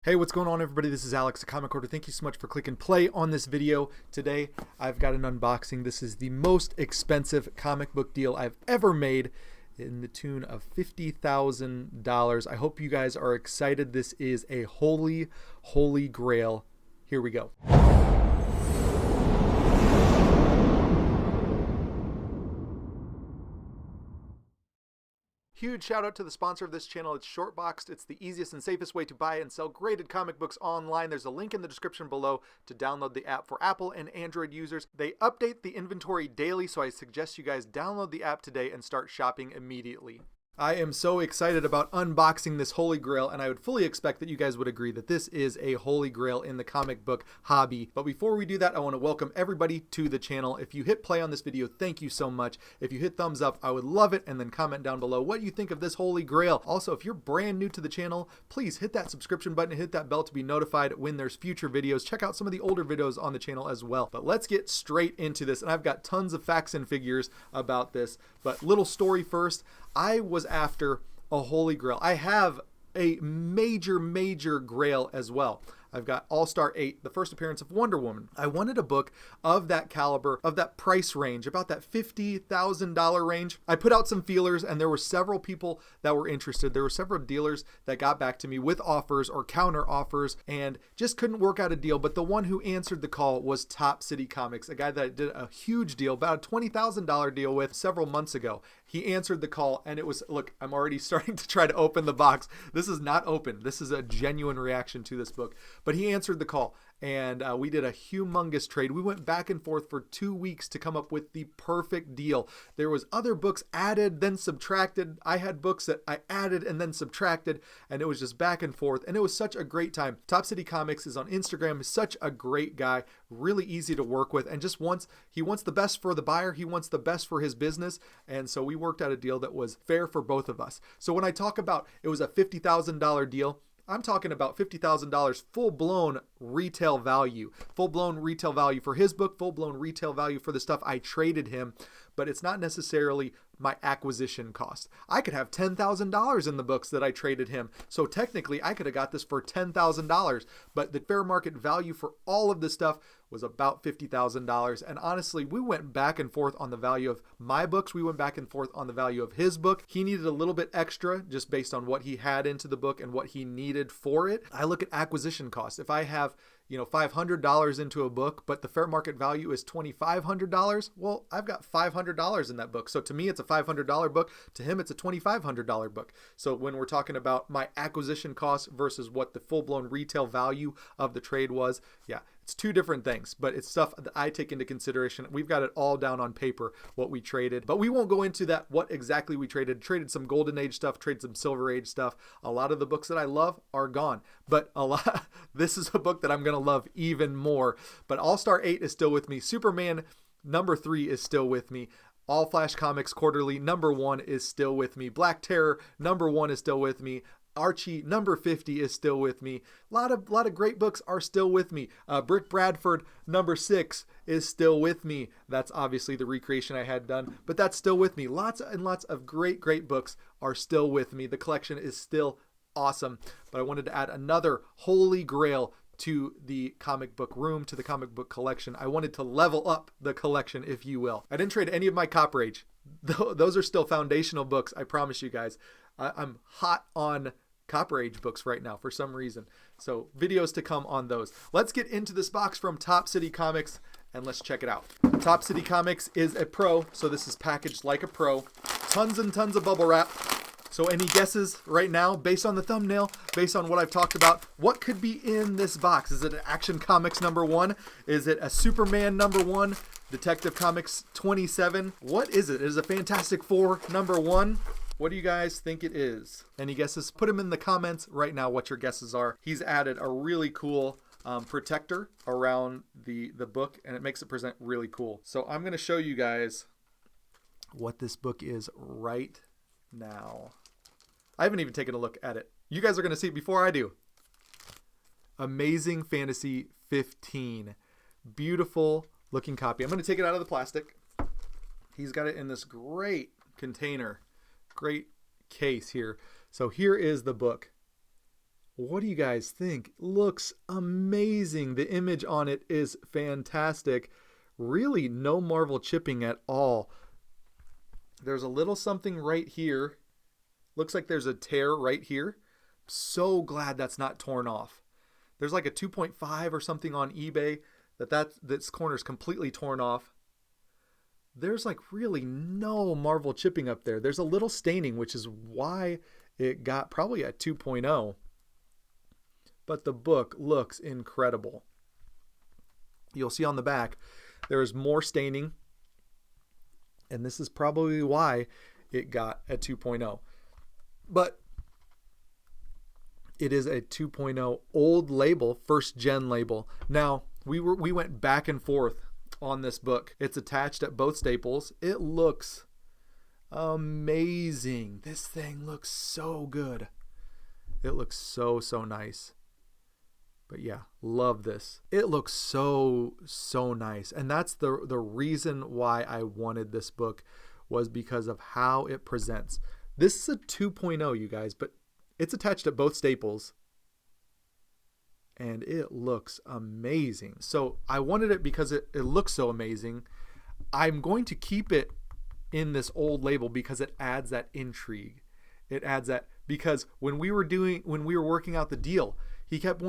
Hey, what's going on, everybody? This is Alex, a Comic Order. Thank you so much for clicking play on this video. Today, I've got an unboxing. This is the most expensive comic book deal I've ever made, in the tune of $50,000. I hope you guys are excited. This is a holy grail. Here we go. Huge shout out to the sponsor of this channel. It's Shortboxed. It's the easiest and safest way to buy and sell graded comic books online. There's a link in the description below to download the app for Apple and Android users. They update the inventory daily, so I suggest you guys download the app today and start shopping immediately. I am so excited about unboxing this holy grail, and I would fully expect that you guys would agree that this is a holy grail in the comic book hobby. But before we do that, I want to welcome everybody to the channel. If you hit play on this video, thank you so much. If you hit thumbs up, I would love it, and then comment down below what you think of this holy grail. Also, if you're brand new to the channel, please hit that subscription button and hit that bell to be notified when there's future videos. Check out some of the older videos on the channel as well. But let's get straight into this, and I've got tons of facts and figures about this. But little story first. I was after a holy grail. I have a major grail as well. I've got All-Star 8, the first appearance of Wonder Woman. I wanted a book of that caliber, of that price range, about that $50,000 range. I put out some feelers, and there were several people that were interested. There were several dealers that got back to me with offers or counter offers and just couldn't work out a deal. But the one who answered the call was Top City Comics, a guy that I did a huge deal, about a $20,000 deal with several months ago. He answered the call, and it was, look, I'm already starting to try to open the box. This is not open. This is a genuine reaction to this book. But he answered the call, and we did a humongous trade. We went back and forth for 2 weeks to come up with the perfect deal. There was other books added, then subtracted. I had books that I added and then subtracted, and it was just back and forth, and it was such a great time. Top City Comics is on Instagram. Such a great guy, really easy to work with, and just he wants the best for the buyer. He wants the best for his business, and so we worked out a deal that was fair for both of us. So when I talk about it was a $50,000 deal, I'm talking about $50,000 full-blown retail value. Full-blown retail value for his book, full-blown retail value for the stuff I traded him, but it's not necessarily my acquisition cost. I could have $10,000 in the books that I traded him, so technically I could have got this for $10,000, but the fair market value for all of this stuff was about $50,000, and honestly, we went back and forth on the value of my books. We went back and forth on the value of his book. He needed a little bit extra just based on what he had into the book and what he needed for it. I look at acquisition costs. If I have $500 into a book, but the fair market value is $2,500, well, I've got $500 in that book. So to me, it's a $500 book. To him, it's a $2,500 book. So when we're talking about my acquisition costs versus what the full-blown retail value of the trade was, yeah, it's two different things, but it's stuff that I take into consideration. We've got it all down on paper, what we traded, but we won't go into that, what exactly we traded. Traded some Golden Age stuff, traded some Silver Age stuff. A lot of the books that I love are gone, but this is a book that I'm going to love even more. But All-Star 8 is still with me. Superman #3 is still with me. All Flash Comics Quarterly #1 is still with me. Black Terror #1 is still with me. Archie #50 is still with me. A lot of great books are still with me. Brick Bradford #6 is still with me. That's obviously the recreation I had done, but that's still with me. Lots and lots of great books are still with me. The collection is still awesome, but I wanted to add another holy grail to the comic book room, to the comic book collection. I wanted to level up the collection, if you will. I didn't trade any of my Copper Age. Those are still foundational books, I promise you guys. I'm hot on Copper Age books right now for some reason. So videos to come on those. Let's get into this box from Top City Comics and let's check it out. Top City Comics is a pro, so this is packaged like a pro. Tons and tons of bubble wrap. So any guesses right now, based on the thumbnail, based on what I've talked about, what could be in this box? Is it an Action Comics #1? Is it a Superman #1? Detective Comics 27? What is it? Is it a Fantastic Four #1? What do you guys think it is? Any guesses? Put them in the comments right now what your guesses are. He's added a really cool protector around the book, and it makes it present really cool. So I'm going to show you guys what this book is right now. I haven't even taken a look at it. You guys are going to see it before I do. Amazing Fantasy 15. Beautiful looking copy. I'm going to take it out of the plastic. He's got it in this great container. Great case here. So here is the book. What do you guys think? Looks amazing. The image on it is fantastic. Really no Marvel chipping at all. There's a little something right here. Looks like there's a tear right here. So glad that's not torn off. There's like a 2.5 or something on eBay this corner's completely torn off. There's like really no Marvel chipping up there. There's a little staining, which is why it got probably a 2.0. But the book looks incredible. You'll see on the back there is more staining, and this is probably why it got a 2.0. But it is a 2.0 old label, first gen label. Now, we went back and forth on this book. It's attached at both staples. It looks amazing. This thing looks so good. It looks so nice. But yeah, love this. It looks so nice. And that's the reason why I wanted this book, was because of how it presents. This is a 2.0, you guys, but it's attached at both staples. And it looks amazing. So I wanted it because it looks so amazing. I'm going to keep it in this old label because it adds that intrigue. It adds that, because when we were working out the deal, he kept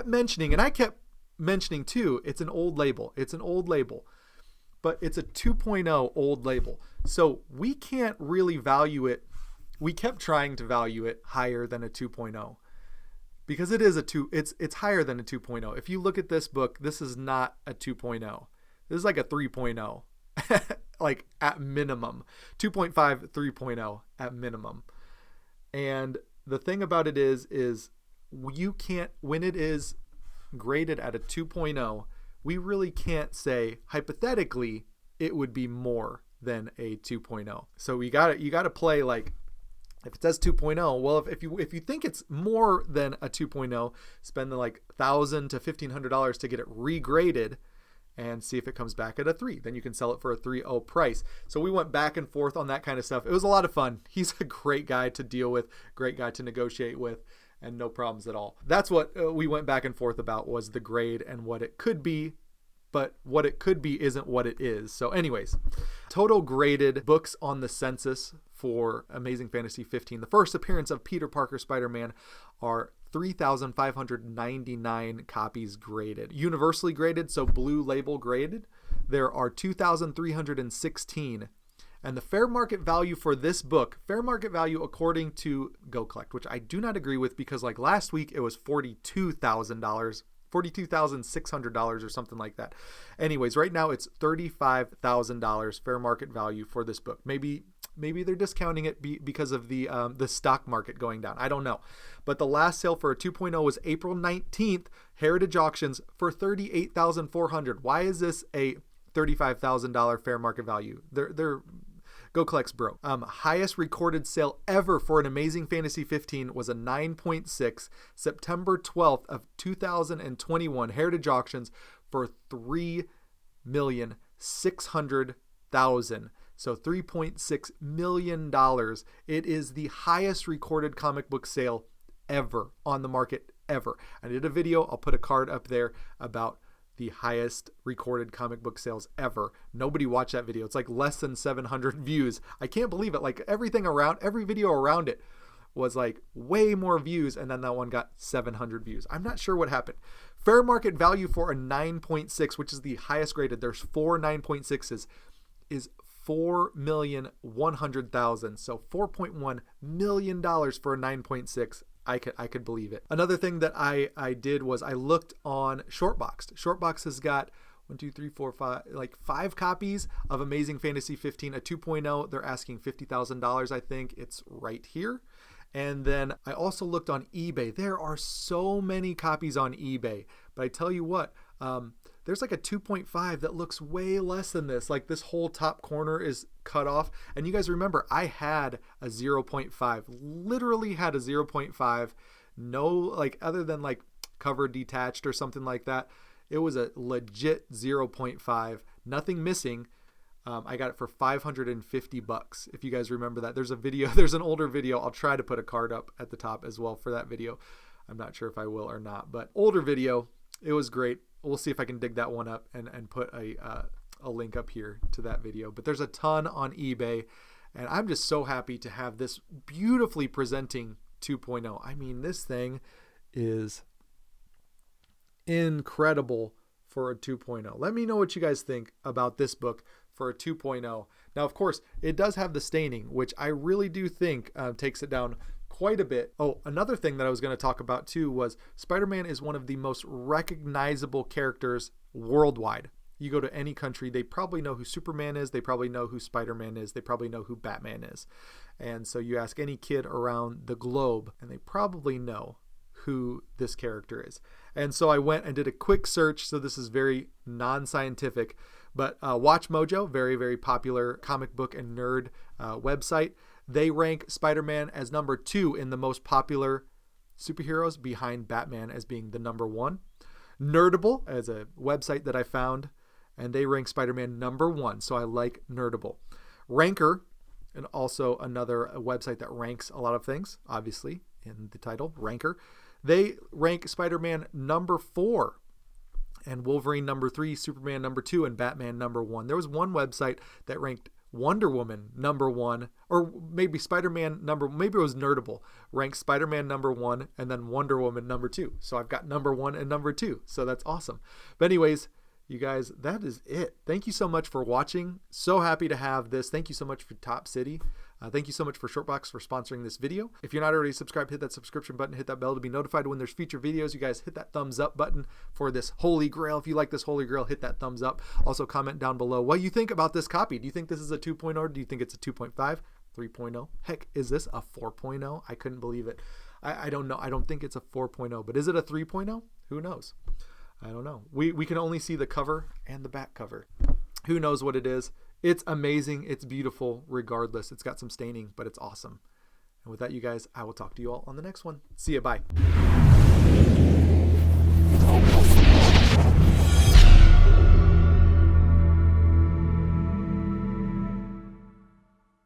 mentioning, and I kept mentioning too, it's an old label. It's an old label. But it's a 2.0 old label. So we can't really value it. We kept trying to value it higher than a 2.0. Because it is it's higher than a 2.0. If you look at this book, this is not a 2.0. This is like a 3.0. Like at minimum. 2.5, 3.0 at minimum. And the thing about it is you can't, when it is graded at a 2.0, we really can't say hypothetically it would be more than a 2.0. So you got to play like, if it says 2.0, well, if you think it's more than a 2.0, spend the like $1,000 to $1,500 to get it regraded and see if it comes back at a 3. Then you can sell it for a 3.0 price. So we went back and forth on that kind of stuff. It was a lot of fun. He's a great guy to deal with, great guy to negotiate with, and no problems at all. That's what we went back and forth about, was the grade and what it could be. But what it could be isn't what it is. So anyways, total graded books on the census for Amazing Fantasy 15, the first appearance of Peter Parker Spider-Man, are 3,599 copies graded. Universally graded, so blue label graded, there are 2,316. And the fair market value for this book, fair market value according to Go Collect, which I do not agree with, because like last week it was $42,000. $42,600 or something like that. Anyways, right now it's $35,000 fair market value for this book. Maybe they're discounting it because of the stock market going down. I don't know. But the last sale for a 2.0 was April 19th, Heritage Auctions, for $38,400. Why is this a $35,000 fair market value? They're Go Collect's broke. Highest recorded sale ever for an Amazing Fantasy 15 was a 9.6, September 12th of 2021, Heritage Auctions, for $3,600,000. So $3.6 million. It is the highest recorded comic book sale ever on the market, ever. I did a video, I'll put a card up there, about the highest recorded comic book sales ever. Nobody watched that video. It's like less than 700 views. I can't believe it. Like every video around it was like way more views, and then that one got 700 views. I'm not sure what happened. Fair market value for a 9.6, which is the highest graded, there's 4 9.6s, is $4,100,000. So $4.1 million for a 9.6. I could believe it. Another thing that I did was I looked on Shortboxed. Shortbox has got 5 copies of Amazing Fantasy 15, a 2.0. They're asking $50,000, I think. It's right here. And then I also looked on eBay. There are so many copies on eBay. But I tell you what, there's like a 2.5 that looks way less than this. Like this whole top corner is cut off. And you guys remember, I had a 0.5, literally had a 0.5. No, like other than like cover detached or something like that, it was a legit 0.5, nothing missing. I got it for $550. If you guys remember that, there's an older video. I'll try to put a card up at the top as well for that video. I'm not sure if I will or not, but older video. It was great. We'll see if I can dig that one up and put a link up here to that video. But there's a ton on eBay, and I'm just so happy to have this beautifully presenting 2.0. I mean, this thing is incredible for a 2.0. Let me know what you guys think about this book for a 2.0. Now, of course, it does have the staining, which I really do think takes it down quite a bit. Oh, another thing that I was going to talk about too was Spider-Man is one of the most recognizable characters worldwide. You go to any country, they probably know who Superman is. They probably know who Spider-Man is. They probably know who Batman is. And so you ask any kid around the globe, and they probably know who this character is. And so I went and did a quick search. So this is very non-scientific, but Watch Mojo, very, very popular comic book and nerd website. They rank Spider-Man as number 2 in the most popular superheroes, behind Batman as being the number 1. Nerdable as a website that I found, and they rank Spider-Man number 1. So I like Nerdable. Ranker, and also another website that ranks a lot of things, obviously in the title, Ranker. They rank Spider-Man number 4, and Wolverine number 3, Superman number 2, and Batman number 1. There was one website that ranked Wonder Woman number 1, or maybe Spider-Man maybe it was Nerdable, ranked Spider-Man number 1 and then Wonder Woman number 2. So I've got number 1 and number 2. So that's awesome. But anyways, you guys, that is it. Thank you so much for watching. So happy to have this. Thank you so much for Top City. Thank you so much for Shortbox for sponsoring this video. If you're not already subscribed, hit that subscription button, hit that bell to be notified when there's future videos. You guys hit that thumbs up button for this Holy Grail. If you like this Holy Grail, hit that thumbs up. Also comment down below what you think about this copy. Do you think this is a 2.0 or do you think it's a 2.5, 3.0? Heck, is this a 4.0? I couldn't believe it. I don't know. I don't think it's a 4.0, but is it a 3.0? Who knows? I don't know. We can only see the cover and the back cover. Who knows what it is? It's amazing. It's beautiful regardless. It's got some staining, but it's awesome. And with that, you guys, I will talk to you all on the next one. See ya. Bye.